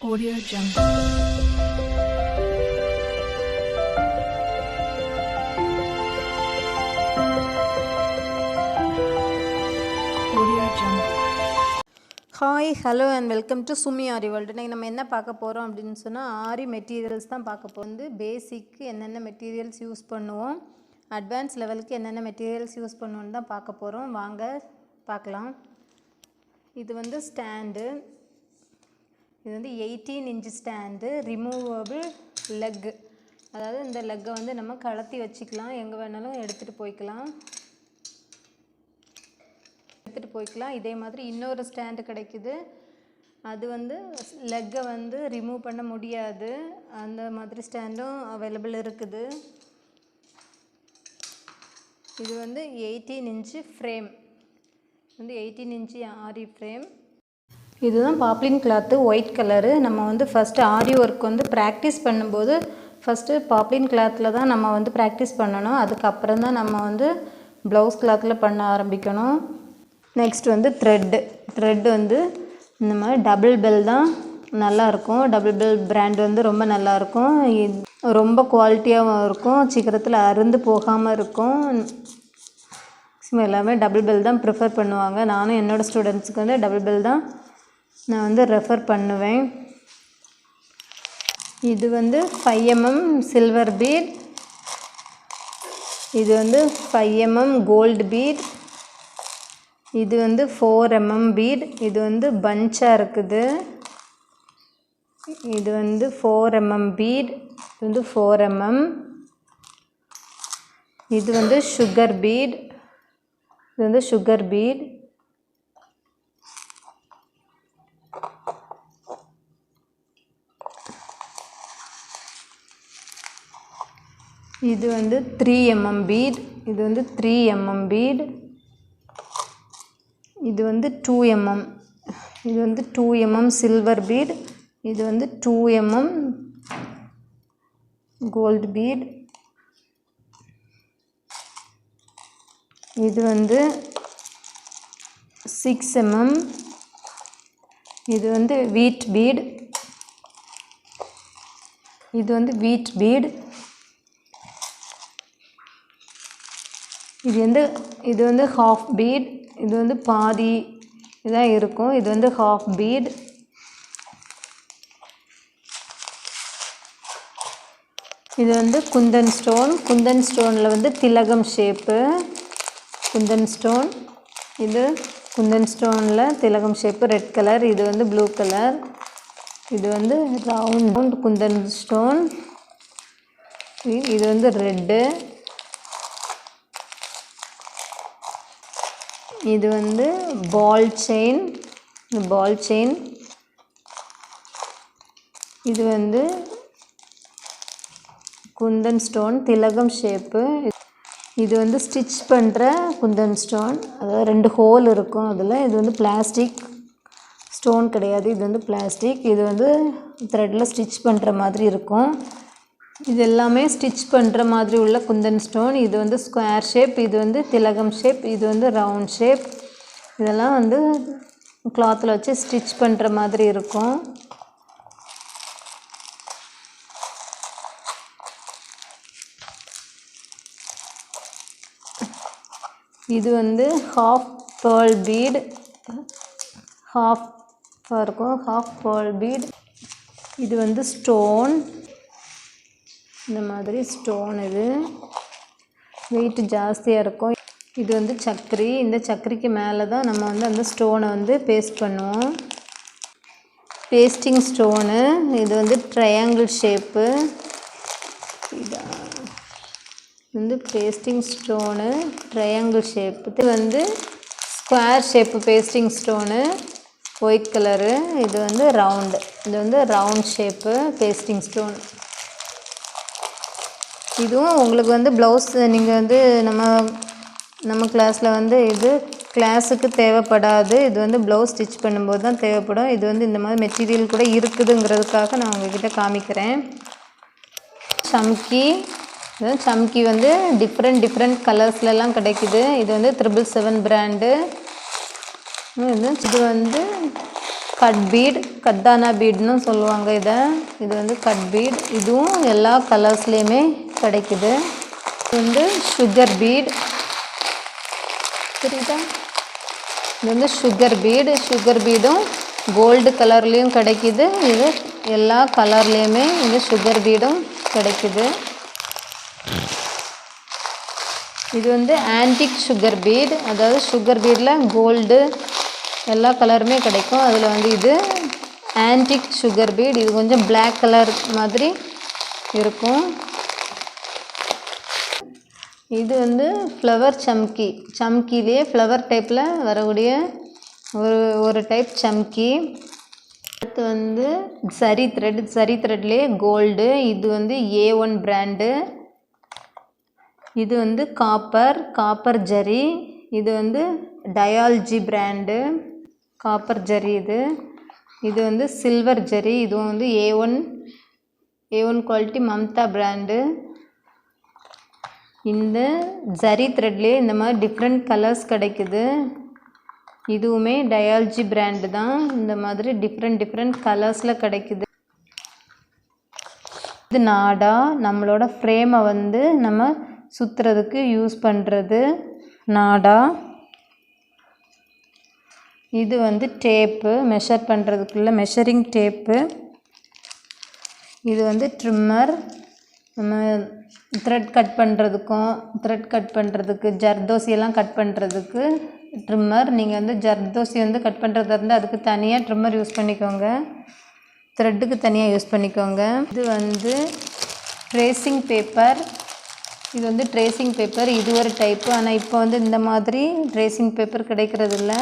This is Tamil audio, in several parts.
Audio Jungle. Hi hello and welcome to Sumi Aari world. இன்றைக்கி நம்ம என்ன பார்க்க போகிறோம் அப்படின்னு சொன்னால் ஆரி மெட்டீரியல்ஸ் தான் பார்க்க போகிறோம். வந்து பேசிக்கு என்னென்ன மெட்டீரியல்ஸ் யூஸ் பண்ணுவோம், அட்வான்ஸ் லெவலுக்கு என்னென்ன மெட்டீரியல்ஸ் யூஸ் பண்ணுவோன்னு தான் பார்க்க போகிறோம். வாங்க பார்க்கலாம். இது வந்து ஸ்டாண்டு. இது வந்து 18 இன்ச் ஸ்டாண்டு, ரிமூவபிள் லெக். அதாவது இந்த லெக்கை வந்து நம்ம கலத்தி வச்சுக்கலாம், எங்கே வேணாலும் எடுத்துகிட்டு போய்க்கலாம். இதே மாதிரி இன்னொரு ஸ்டாண்டு கிடைக்குது. அது வந்து லெக்கை வந்து ரிமூவ் பண்ண முடியாது, அந்த மாதிரி ஸ்டாண்டும் அவைலபிள் இருக்குது. இது வந்து 18 இன்ச்சு ஃப்ரேம், வந்து 18 இன்ச்சு ஆரி ஃப்ரேம். இதுதான் பாப்ளின் கிளாத்து, ஒயிட் கலரு. நம்ம வந்து ஃபஸ்ட்டு ஆரி ஒர்க் வந்து ப்ராக்டிஸ் பண்ணும்போது ஃபஸ்ட்டு பாப்ளின் கிளாத்தில் தான் நம்ம வந்து ப்ராக்டிஸ் பண்ணணும். அதுக்கப்புறம் தான் நம்ம வந்து ப்ளவுஸ் கிளாத்தில் பண்ண ஆரம்பிக்கணும். நெக்ஸ்ட் வந்து த்ரெட்டு வந்து இந்த மாதிரி டபுள் பெல் தான் நல்லாயிருக்கும். டபுள் பெல் பிராண்ட் வந்து ரொம்ப நல்லாயிருக்கும், ரொம்ப குவாலிட்டியாகவும் இருக்கும், சீக்கிரத்தில் அருந்து போகாமல் இருக்கும். எல்லாமே டபுள் பெல் தான் ப்ரிஃபர் பண்ணுவாங்க. நானும் என்னோடய ஸ்டூடெண்ட்ஸுக்கு வந்து டபுள் பெல் தான் நான் வந்து ரெஃபர் பண்ணுவேன். இது வந்து 5 mm சில்வர் பீட், இது வந்து 5 mm கோல்டு பீட், இது வந்து 4 mm பீட். இது வந்து பஞ்சாக இருக்குது. இது வந்து 4 mm பீட், இது வந்து 4 mm. இது வந்து சுகர் பீட், இது வந்து சுகர் பீட். இது வந்து 3 mm பீட், இது வந்து 3 mm பீட். இது வந்து 2 mm, இது வந்து 2 mm சில்வர் பீட், இது வந்து 2 mm கோல்டு பீட். இது வந்து 6 mm, இது வந்து வீட் பீட், இது வந்து வீட் பீட். இது வந்து ஹாஃப் பீட், இது வந்து பாதி இதாக இருக்கும், இது வந்து ஹாஃப் பீட். இது வந்து குந்தன் ஸ்டோன். குந்தன் ஸ்டோனில் வந்து திலகம் ஷேப்பு குந்தன் ஸ்டோன். இது குந்தன் ஸ்டோனில் திலகம் ஷேப்பு ரெட் கலர், இது வந்து ப்ளூ கலர். இது வந்து ரவுண்ட் குந்தன் ஸ்டோன், இது வந்து ரெட்டு. இது வந்து பால் செயின், இது வந்து குந்தன் ஸ்டோன் திலகம் ஷேப்பு. இது வந்து ஸ்டிச் பண்ணுற குந்தன் ஸ்டோன், அதாவது 2 ஹோல் இருக்கும் அதில். இது வந்து பிளாஸ்டிக் ஸ்டோன் கிடையாது, இது வந்து பிளாஸ்டிக். இது வந்து த்ரெட்டில் ஸ்டிச் பண்ணுற மாதிரி இருக்கும். இது எல்லாமே ஸ்டிச் பண்ணுற மாதிரி உள்ள குந்தன் ஸ்டோன். இது வந்து ஸ்கொயர் ஷேப், இது வந்து திலகம் ஷேப், இது வந்து ரவுண்ட் ஷேப். இதெல்லாம் வந்து கிளாத்தில் வச்சு ஸ்டிச் பண்ணுற மாதிரி இருக்கும். இது வந்து ஹாஃப் பேர்ல் பீட், ஹாஃபாக இருக்கும், ஹாஃப் பேர்ல் பீட். இது வந்து ஸ்டோன், இந்த மாதிரி ஸ்டோன். இது வெயிட் ஜாஸ்தியாக இருக்கும். இது வந்து சக்கரி. இந்த சக்கரிக்கு மேலே தான் நம்ம வந்து அந்த ஸ்டோனை வந்து பேஸ்ட் பண்ணுவோம். Pasting stone. இது வந்து ட்ரையாங்கிள் ஷேப்பு, இது வந்து பேஸ்டிங் ஸ்டோனு ட்ரையாங்கிள் ஷேப்பு. இது வந்து square shape pasting stone white colour. இது வந்து ரவுண்டு, இது வந்து ரவுண்ட் ஷேப்பு பேஸ்டிங் ஸ்டோன். இதுவும் உங்களுக்கு வந்து ப்ளவுஸ் நீங்கள் வந்து நம்ம கிளாஸில் வந்து இது கிளாஸுக்கு தேவைப்படாது, இது வந்து ப்ளவுஸ் ஸ்டிச் பண்ணும்போது தான் தேவைப்படும். இது வந்து இந்த மாதிரி மெட்டீரியல் கூட இருக்குதுங்கிறதுக்காக நான் உங்கள்கிட்ட காமிக்கிறேன். சம்கி வந்து டிஃப்ரெண்ட் கலர்ஸ்லாம் கிடைக்குது. இது வந்து 777 பிராண்டு. இது வந்து கட் பீட், கட்டானா பீட்னு சொல்லுவாங்க இதை. இது வந்து கட் பீட். இதுவும் எல்லா கலர்ஸ்லேயுமே கிடைக்குது. இது வந்து சுகர் பீட், புரியுதா? இது வந்து சுகர் பீடு. சுகர் பீடும் கோல்டு கலர்லேயும் கிடைக்கிது. இது எல்லா கலர்லேயுமே இந்த சுகர் பீடும் கிடைக்குது. இது வந்து ஆன்டிக் சுகர் பீட், அதாவது சுகர் பீடில் கோல்டு எல்லா கலருமே கிடைக்கும். அதில் வந்து இது ஆன்டிக் சுகர் பீட். இது கொஞ்சம் பிளாக் கலர் மாதிரி இருக்கும். இது வந்து ஃப்ளவர் சம்கி. சம்கிலே ஃப்ளவர் டைப்பில் வரக்கூடிய ஒரு டைப் சம்கி. அடுத்து வந்து சரி த்ரெட். சரி த்ரெட்லேயே கோல்டு. இது வந்து A1 பிராண்டு. இது வந்து காப்பர் ஜரி. இது வந்து டயால்ஜி பிராண்டு காப்பர் ஜரி. இது வந்து சில்வர் ஜரி. இதுவும் வந்து A1 குவாலிட்டி மம்தா பிராண்டு. இந்த ஜரி த்ரெட்லேயே இந்த மாதிரி டிஃப்ரெண்ட் கலர்ஸ் கிடைக்குது. இதுவுமே டயால்ஜி பிராண்டு தான். இந்த மாதிரி டிஃப்ரெண்ட் கலர்ஸில் கிடைக்குது. இது நாடா. நம்மளோட ஃப்ரேமை வந்து நம்ம சுற்றுறதுக்கு யூஸ் பண்ணுறது நாடா. இது வந்து டேப்பு, மெஷர் பண்ணுறதுக்குள்ள மெஷரிங் டேப்பு. இது வந்து ட்ரிம்மர். நம்ம த்ரெட் கட் பண்ணுறதுக்கு ஜர்தோசியெல்லாம் கட் பண்ணுறதுக்கு ட்ரிம்மர். நீங்கள் வந்து ஜர்தோசி வந்து கட் பண்ணுறதா இருந்தால் அதுக்கு தனியாக ட்ரிம்மர் யூஸ் பண்ணிக்கோங்க, த்ரெட்டுக்கு தனியாக யூஸ் பண்ணிக்கோங்க. இது வந்து ட்ரேசிங் பேப்பர். இது வந்து ட்ரேசிங் பேப்பர். இது ஒரு டைப்பு. ஆனால் இப்போ வந்து இந்த மாதிரி ட்ரேசிங் பேப்பர் கிடைக்கிறதில்ல.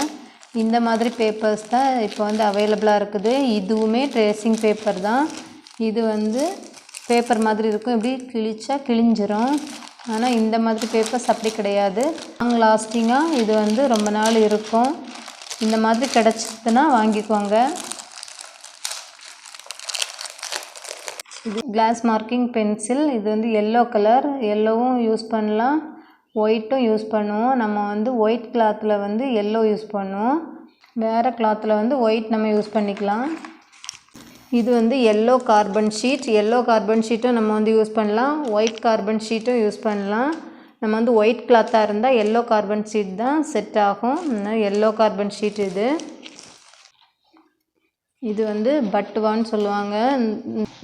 இந்த மாதிரி பேப்பர்ஸ் தான் இப்போ வந்து அவைலபிளாக இருக்குது. இதுவுமே ட்ரேசிங் பேப்பர் தான். இது வந்து பேப்பர் மாதிரி இருக்கும், இப்படி கிழிச்சா கிழிஞ்சிரும். ஆனால் இந்த மாதிரி பேப்பர்ஸ் அப்படி கிடையாது, லாங் லாஸ்டிங்காக இது வந்து ரொம்ப நாள் இருக்கும். இந்த மாதிரி கிடச்சிதுன்னா வாங்கிக்கோங்க. இது கிளாஸ் மார்க்கிங் பென்சில். இது வந்து எல்லோ கலர். எல்லோவும் யூஸ் பண்ணலாம், ஒயிட்டும் யூஸ் பண்ணுவோம். நம்ம வந்து ஒயிட் கிளாத்தில் வந்து எல்லோ யூஸ் பண்ணுவோம், வேறு கிளாத்தில் வந்து ஒயிட் நம்ம யூஸ் பண்ணிக்கலாம். இது வந்து yellow carbon sheet. Yellow carbon ஷீட்டும் நம்ம வந்து யூஸ் பண்ணலாம், ஒயிட் கார்பன் ஷீட்டும் யூஸ் பண்ணலாம். நம்ம வந்து ஒயிட் கிளாத்தாக இருந்தால் எல்லோ கார்பன் ஷீட் தான் செட் ஆகும். Yellow carbon sheet. இது வந்து பட்டுவான்னு சொல்லுவாங்க.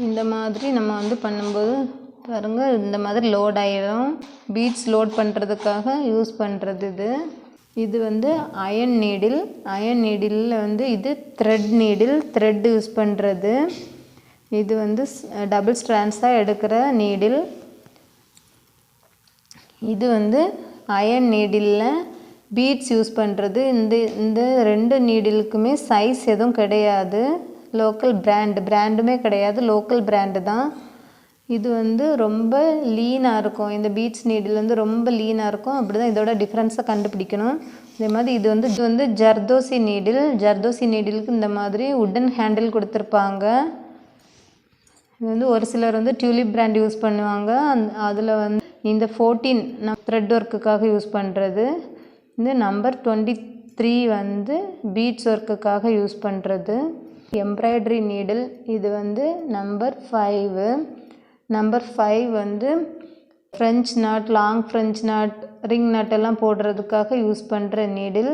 இந்த மாதிரி நம்ம வந்து பண்ணும்போது பாருங்கள், இந்த மாதிரி லோட் ஆகிடும். பீட்ஸ் லோட் பண்ணுறதுக்காக யூஸ் பண்ணுறது இது வந்து அயன் நீடில். அயன் நீடிலில் வந்து இது த்ரெட் நீடில், த்ரெட் யூஸ் பண்ணுறது. இது வந்து டபுள் ஸ்ட்ராண்ட்ஸாக எடுக்கிற நீடில். இது வந்து அயன் நீடிலில் பீட்ஸ் யூஸ் பண்ணுறது. இந்த ரெண்டு நீடிலுக்குமே சைஸ் எதுவும் கிடையாது, லோக்கல் பிராண்டுமே கிடையாது, லோக்கல் பிராண்டு தான். இது வந்து ரொம்ப லீனாக இருக்கும். இந்த பீட்ஸ் நீடில் வந்து ரொம்ப லீனாக இருக்கும். அப்படி தான் இதோட டிஃப்ரென்ஸை கண்டுபிடிக்கணும். இதே மாதிரி இது வந்து ஜர்தோசி நீடில். ஜர்தோசி நீடிலுக்கு இந்த மாதிரி உட்டன் ஹேண்டில் கொடுத்துருப்பாங்க. இது வந்து ஒரு சிலர் வந்து டியூலிப் பிராண்ட் யூஸ் பண்ணுவாங்க. அதில் வந்து இந்த 14 த்ரெட் ஒர்க்குக்காக யூஸ் பண்ணுறது. இந்த நம்பர் 23 வந்து பீட்ஸ் ஒர்க்குக்காக யூஸ் பண்ணுறது. Embroidery needle. இது வந்து நம்பர் 5. நம்பர் 5 வந்து French not, long French not, ring not எல்லாம் போடுறதுக்காக யூஸ் பண்ணுற நீடில்.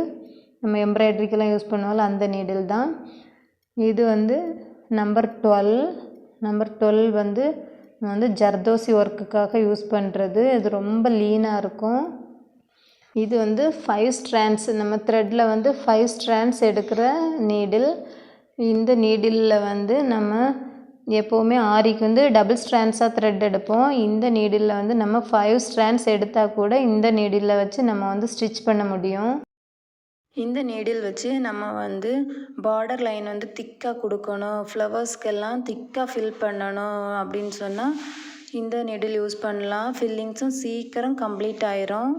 நம்ம எம்ப்ராய்டரிக்கெல்லாம் யூஸ் பண்ணுவோம்ல, அந்த நீடில் தான். இது வந்து நம்பர் 12. நம்பர் 12 வந்து ஜர்தோசி ஒர்க்குக்காக யூஸ் பண்ணுறது. இது ரொம்ப லீனாக இருக்கும். இது வந்து 5 ஸ்ட்ராண்ட்ஸ். நம்ம த்ரெட்டில் வந்து 5 ஸ்ட்ராண்ட்ஸ் எடுக்கிற நீடில். இந்த நீடிலில் வந்து நம்ம எப்போவுமே ஆரிக்கு வந்து டபுள் ஸ்ட்ராண்ட்ஸாக த்ரெட் எடுப்போம். இந்த நீடிலில் வந்து நம்ம 5 ஸ்ட்ராண்ட்ஸ் எடுத்தால் கூட இந்த நீடிலில் வச்சு நம்ம வந்து ஸ்டிச் பண்ண முடியும். இந்த நீடில் வச்சு நம்ம வந்து பார்டர் லைன் வந்து திக்காக கொடுக்கணும், ஃப்ளவர்ஸ்க்கெல்லாம் திக்காக ஃபில் பண்ணணும் அப்படின்னு சொன்னால் இந்த நீடில் யூஸ் பண்ணலாம். ஃபில்லிங்ஸும் சீக்கிரம் கம்ப்ளீட் ஆயிரும்.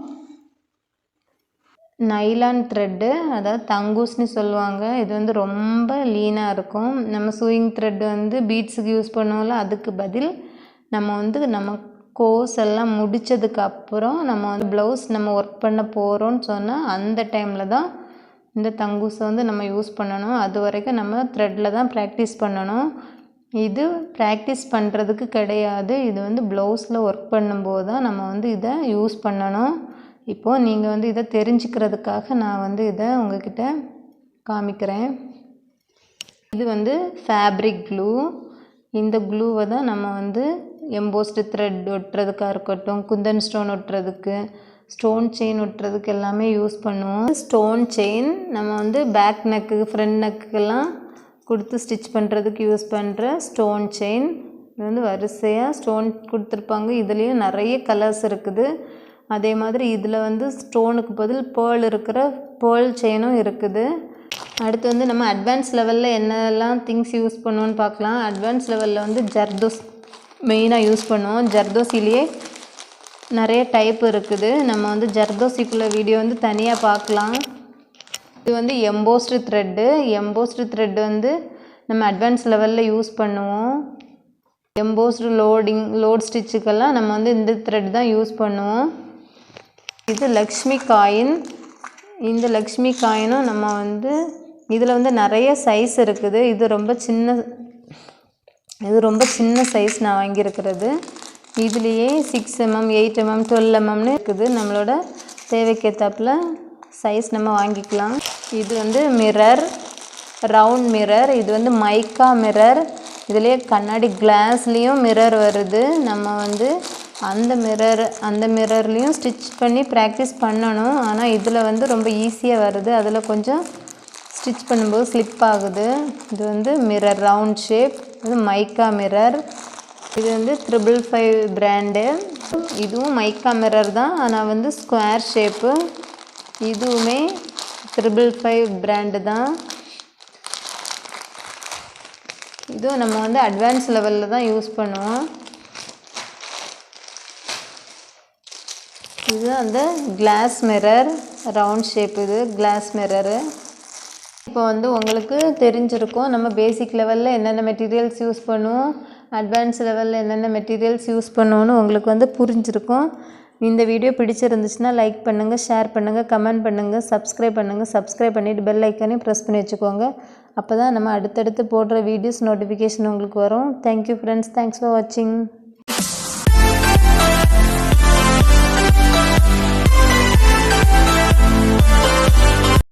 நைலான் த்ரெட்டு, அதாவது தங்கூஸ்னு சொல்லுவாங்க. இது வந்து ரொம்ப லீனாக இருக்கும். நம்ம சூயிங் த்ரெட் வந்து பீட்ஸுக்கு யூஸ் பண்ணுவோம்ல, அதுக்கு பதில் நம்ம கோர்ஸ் எல்லாம் முடித்ததுக்கப்புறம் நம்ம வந்து ப்ளவுஸ் நம்ம ஒர்க் பண்ண போகிறோன்னு சொன்னால் அந்த டைமில் தான் இந்த தங்கூஸை வந்து நம்ம யூஸ் பண்ணணும். அது வரைக்கும் நம்ம த்ரெட்டில் தான் ப்ராக்டிஸ் பண்ணணும். இது ப்ராக்டிஸ் பண்ணுறதுக்கு கிடையாது, இது வந்து ப்ளவுஸில் ஒர்க் பண்ணும்போது தான் நம்ம வந்து இதை யூஸ் பண்ணணும். இப்போது நீங்கள் வந்து இதை தெரிஞ்சுக்கிறதுக்காக நான் வந்து இதை உங்ககிட்ட காமிக்கிறேன். இது வந்து ஃபேப்ரிக் க்ளூ. இந்த க்ளூவை தான் நம்ம வந்து எம்போஸ்டு த்ரெட் ஒட்டுறதுக்காக இருக்கட்டும், குந்தன் ஸ்டோன் ஒட்டுறதுக்கு, ஸ்டோன் செயின் ஒட்டுறதுக்கு எல்லாமே யூஸ் பண்ணுவோம். ஸ்டோன் செயின் நம்ம வந்து பேக் நெக்கு ஃப்ரண்ட் நெக்குக்கெல்லாம் கொடுத்து ஸ்டிச் பண்ணுறதுக்கு யூஸ் பண்ணுற ஸ்டோன் செயின். இது வந்து வரிசையாக ஸ்டோன் கொடுத்துருப்பாங்க. இதுலேயும் நிறைய கலர்ஸ் இருக்குது. அதே மாதிரி இதில் வந்து ஸ்டோனுக்கு பதில் பேர்ல் இருக்கிற பேர்ல் செயினும் இருக்குது. அடுத்து வந்து நம்ம அட்வான்ஸ் லெவலில் என்னெல்லாம் திங்ஸ் யூஸ் பண்ணுவோன்னு பார்க்கலாம். அட்வான்ஸ் லெவலில் வந்து ஜர்தோஸ் மெயினாக யூஸ் பண்ணுவோம். ஜர்தோசிலேயே நிறைய டைப் இருக்குது. நம்ம வந்து ஜர்தோசிக்குள்ள வீடியோ வந்து தனியாக பார்க்கலாம். இது வந்து எம்போஸ்டு த்ரெட்டு. எம்போஸ்டு த்ரெட் வந்து நம்ம அட்வான்ஸ் லெவலில் யூஸ் பண்ணுவோம். எம்போஸ்டு லோட் ஸ்டிச்சுக்கெல்லாம் நம்ம வந்து இந்த த்ரெட் தான் யூஸ் பண்ணுவோம். இது லக்ஷ்மி காயின். இந்த லக்ஷ்மி காயினும் நம்ம வந்து இதில் வந்து நிறைய சைஸ் இருக்குது. இது ரொம்ப சின்ன சைஸ் நான் வாங்கியிருக்கிறது. இதுலேயே 6 mm 8 mm 12 mmன்னு இருக்குது. நம்மளோட தேவைக்கேற்றாப்புல சைஸ் நம்ம வாங்கிக்கலாம். இது வந்து மிரர், ரவுண்ட் மிரர். இது வந்து மைக்கா மிரர். இதுலேயே கண்ணாடி கிளாஸ்லேயும் மிரர் வருது. நம்ம வந்து அந்த மிரர்லேயும் ஸ்டிச் பண்ணி ப்ராக்டிஸ் பண்ணணும். ஆனால் இதில் வந்து ரொம்ப ஈஸியாக வருது. அதில் கொஞ்சம் ஸ்டிச் பண்ணும்போது ஸ்லிப் ஆகுது. இது வந்து மிரர் ரவுண்ட் ஷேப். இது மைக்கா மிரர். இது வந்து 555 பிராண்டு. இதுவும் மைக்கா மிரர் தான், ஆனால் வந்து ஸ்கொயர் ஷேப்பு. இதுவுமே 555 பிராண்டு தான். இதுவும் நம்ம வந்து அட்வான்ஸ் லெவலில் தான் யூஸ் பண்ணுவோம். இது அந்த கிளாஸ் மிரர் ரவுண்ட் ஷேப். இது கிளாஸ் மிரரு. இப்போ வந்து உங்களுக்கு தெரிஞ்சிருக்கும் நம்ம பேசிக் லெவலில் என்னென்ன மெட்டீரியல்ஸ் யூஸ் பண்ணுவோம், அட்வான்ஸ் லெவலில் என்னென்ன மெட்டீரியல்ஸ் யூஸ் பண்ணுவோன்னு உங்களுக்கு வந்து புரிஞ்சிருக்கும். இந்த வீடியோ பிடிச்சிருந்துச்சுன்னா லைக் பண்ணுங்கள், ஷேர் பண்ணுங்கள், கமெண்ட் பண்ணுங்கள், சப்ஸ்கிரைப் பண்ணுங்கள். சப்ஸ்கிரைப் பண்ணிவிட்டு பெல் ஐக்கானையும் ப்ரெஸ் பண்ணி வச்சுக்கோங்க. அப்போ தான் நம்ம அடுத்தடுத்து போடுற வீடியோஸ் நோட்டிஃபிகேஷன் உங்களுக்கு வரும். Thank you friends. தேங்க்ஸ் ஃபார் வாட்சிங்.